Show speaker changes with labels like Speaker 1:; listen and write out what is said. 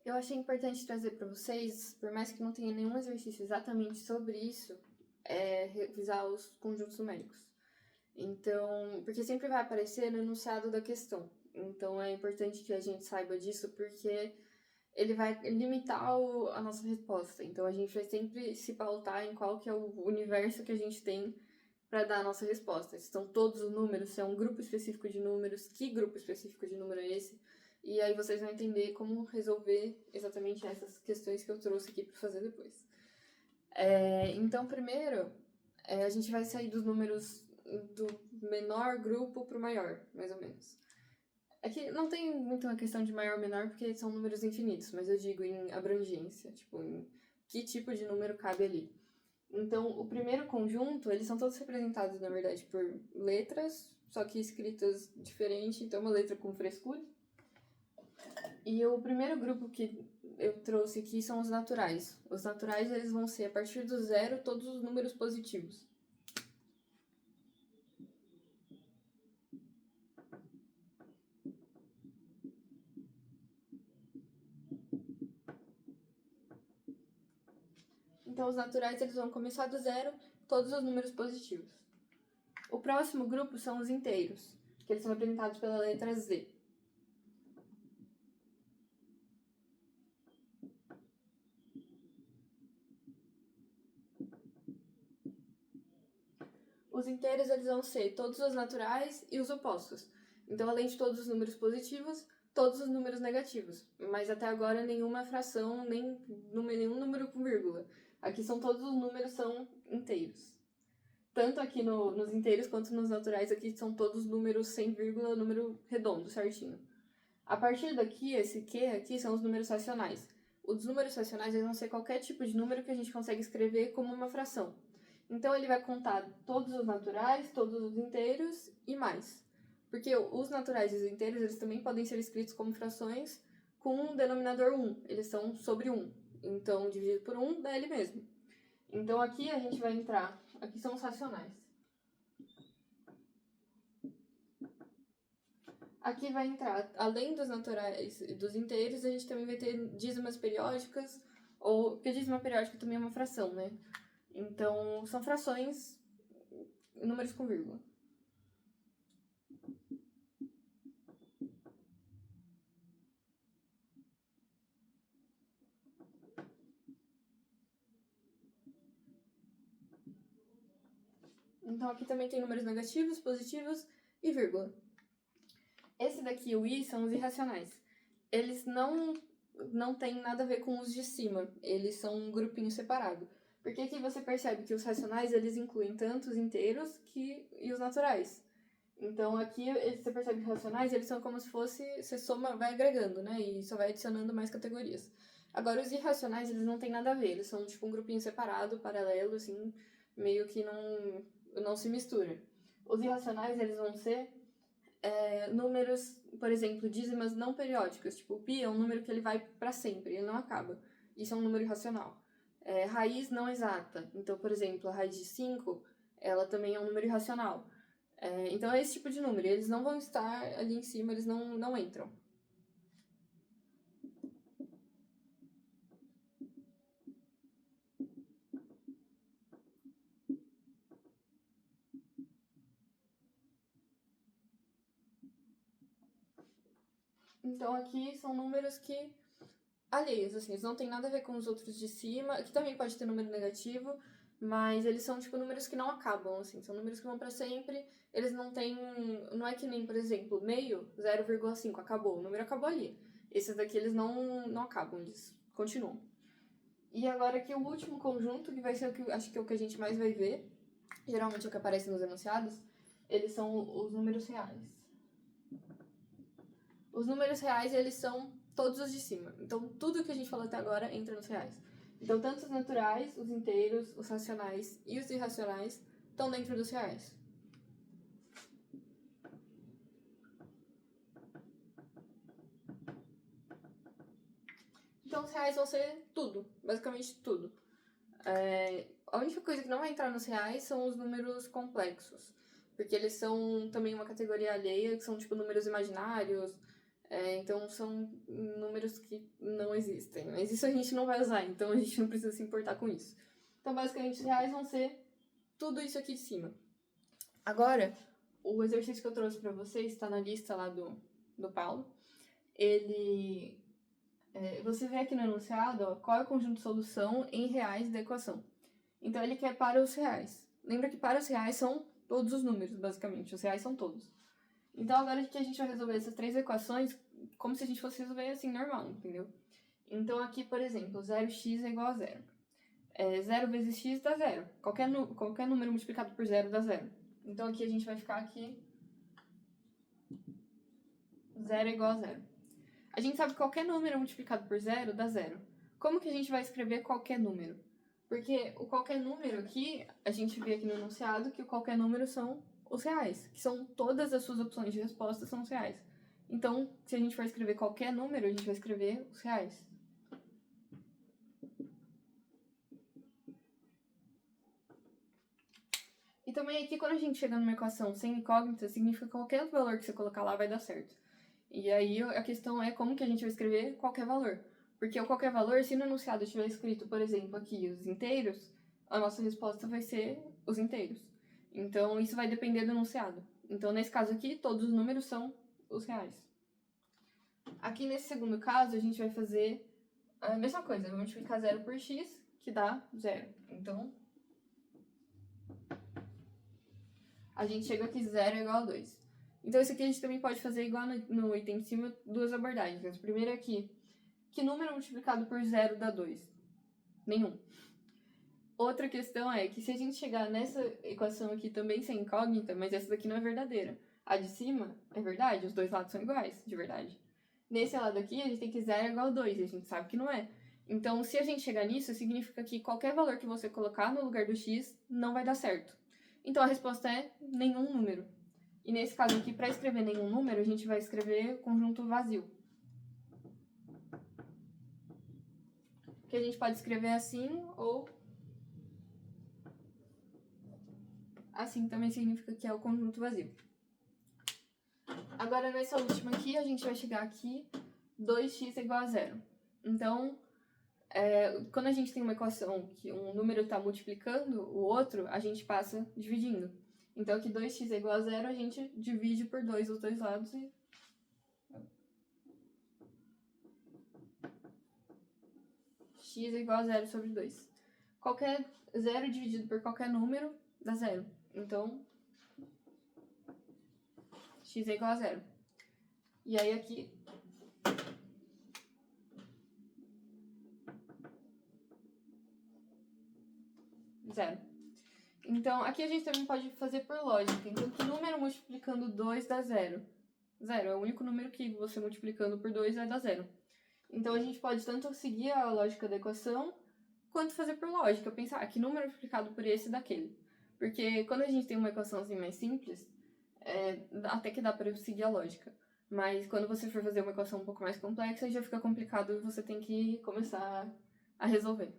Speaker 1: Eu achei importante trazer para vocês, por mais que não tenha nenhum exercício exatamente sobre isso, revisar os conjuntos numéricos. Então, porque sempre vai aparecer no enunciado da questão. Então é importante que a gente saiba disso, porque ele vai limitar a nossa resposta. Então a gente vai sempre se pautar em qual que é o universo que a gente tem para dar a nossa resposta. Se são todos os números, se é um grupo específico de números, que grupo específico de número é esse? E aí vocês vão entender como resolver exatamente essas questões que eu trouxe aqui para fazer depois. Então, primeiro, a gente vai sair dos números do menor grupo para o maior, mais ou menos. Aqui não tem muito uma questão de maior ou menor, porque são números infinitos, mas eu digo em abrangência, tipo, em que tipo de número cabe ali. Então, o primeiro conjunto, eles são todos representados, na verdade, por letras, só que escritas diferente, então uma letra com frescura. E o primeiro grupo que eu trouxe aqui são os naturais. Os naturais, eles vão ser, a partir do zero, todos os números positivos. Então, os naturais, eles vão começar do zero, todos os números positivos. O próximo grupo são os inteiros, que eles são representados pela letra Z. Os inteiros, eles vão ser todos os naturais e os opostos. Então, além de todos os números positivos, todos os números negativos. Mas até agora nenhuma fração, nem nenhum número com vírgula. Aqui são todos os números são inteiros. Tanto aqui nos inteiros quanto nos naturais, aqui são todos números sem vírgula, número redondo, certinho. A partir daqui, esse Q aqui são os números racionais. Os números racionais eles vão ser qualquer tipo de número que a gente consegue escrever como uma fração. Então ele vai contar todos os naturais, todos os inteiros e mais. Porque os naturais e os inteiros eles também podem ser escritos como frações com um denominador 1. Eles são sobre 1. Então, dividido por 1 dá ele mesmo. Então aqui a gente vai entrar... Aqui são os racionais. Aqui vai entrar, além dos naturais e dos inteiros, a gente também vai ter dízimas periódicas, porque dízima periódica também é uma fração, né? Então, são frações, números com vírgula. Então, aqui também tem números negativos, positivos e vírgula. Esse daqui, o i, são os irracionais. Eles não têm nada a ver com os de cima. Eles são um grupinho separado. Porque aqui você percebe que os racionais, eles incluem tanto os inteiros e os naturais. Então, aqui você percebe que os racionais, eles são como se fosse, você soma, vai agregando, né? E só vai adicionando mais categorias. Agora, os irracionais, eles não têm nada a ver. Eles são, tipo, um grupinho separado, paralelo, assim, meio que não se mistura. Os irracionais, eles vão ser números, por exemplo, dízimas não periódicas. Tipo, o pi é um número que ele vai para sempre, ele não acaba. Isso é um número irracional. Raiz não exata. Então, por exemplo, a raiz de 5, ela também é um número irracional. Então é esse tipo de número. Eles não vão estar ali em cima, eles não entram. Então aqui são números que alheios, assim, eles não têm nada a ver com os outros de cima. Aqui também pode ter número negativo, mas eles são tipo números que não acabam, assim, são números que vão para sempre. Eles não têm, não é que nem, por exemplo, meio, 0,5, acabou, o número acabou ali. Esses daqui eles não acabam, eles continuam. E agora aqui o último conjunto, que vai ser o que acho que é o que a gente mais vai ver, geralmente é o que aparece nos enunciados, eles são os números reais. Os números reais, eles são todos os de cima. Então, tudo que a gente falou até agora entra nos reais. Então, tanto os naturais, os inteiros, os racionais e os irracionais estão dentro dos reais. Então, os reais vão ser tudo, basicamente tudo. A única coisa que não vai entrar nos reais são os números complexos, porque eles são também uma categoria alheia, que são tipo números imaginários, então são números que não existem. Mas isso a gente não vai usar, então a gente não precisa se importar com isso. Então, basicamente, os reais vão ser tudo isso aqui de cima. Agora, o exercício que eu trouxe para vocês está na lista lá do Paulo. Você vê aqui no enunciado, ó, qual é o conjunto de solução em reais da equação. Então, ele quer para os reais. Lembra que para os reais são todos os números, basicamente. Os reais são todos. Então, agora que a gente vai resolver essas três equações, como se a gente fosse resolver assim, normal, entendeu? Então, aqui, por exemplo, 0x é igual a 0. 0 vezes x dá 0. Qualquer número multiplicado por 0 dá 0. Então, aqui a gente vai ficar aqui 0 é igual a 0. A gente sabe que qualquer número multiplicado por 0 dá 0. Como que a gente vai escrever qualquer número? Porque o qualquer número aqui, a gente vê aqui no enunciado que o qualquer número são os reais, que são todas as suas opções de resposta são os reais. Então, se a gente for escrever qualquer número, a gente vai escrever os reais. E também aqui, quando a gente chega numa equação sem incógnita, significa que qualquer valor que você colocar lá vai dar certo. E aí a questão é como que a gente vai escrever qualquer valor. Porque o qualquer valor, se no enunciado estiver escrito, por exemplo, aqui os inteiros, a nossa resposta vai ser os inteiros. Então, isso vai depender do enunciado. Então, nesse caso aqui, todos os números são os reais. Aqui nesse segundo caso, a gente vai fazer a mesma coisa. Vamos multiplicar 0 por x, que dá 0. Então, a gente chega aqui 0 é igual a 2. Então, isso aqui a gente também pode fazer igual no item de cima, duas abordagens. A primeira aqui, que número multiplicado por 0 dá 2? Nenhum. Outra questão é que se a gente chegar nessa equação aqui também sem incógnita, mas essa daqui não é verdadeira. A de cima é verdade, os dois lados são iguais, de verdade. Nesse lado aqui, a gente tem que 0 é igual a 2, e a gente sabe que não é. Então, se a gente chegar nisso, significa que qualquer valor que você colocar no lugar do x não vai dar certo. Então, a resposta é nenhum número. E nesse caso aqui, para escrever nenhum número, a gente vai escrever conjunto vazio. Que a gente pode escrever assim ou assim, também significa que é o conjunto vazio. Agora, nessa última aqui, a gente vai chegar aqui, 2x é igual a 0. Então, quando a gente tem uma equação que um número está multiplicando o outro, a gente passa dividindo. Então, aqui 2x é igual a 0, a gente divide por 2 os dois lados e... x é igual a 0 sobre 2. Qualquer 0 dividido por qualquer número dá 0. Então, x é igual a 0. E aí aqui... 0. Então, aqui a gente também pode fazer por lógica. Então, que número multiplicando 2 dá 0? 0 é o único número que você multiplicando por 2 vai dar 0. Então, a gente pode tanto seguir a lógica da equação, quanto fazer por lógica. Pensar, que número multiplicado por esse daquele. Porque quando a gente tem uma equação assim mais simples, até que dá para seguir a lógica. Mas quando você for fazer uma equação um pouco mais complexa, já fica complicado e você tem que começar a resolver.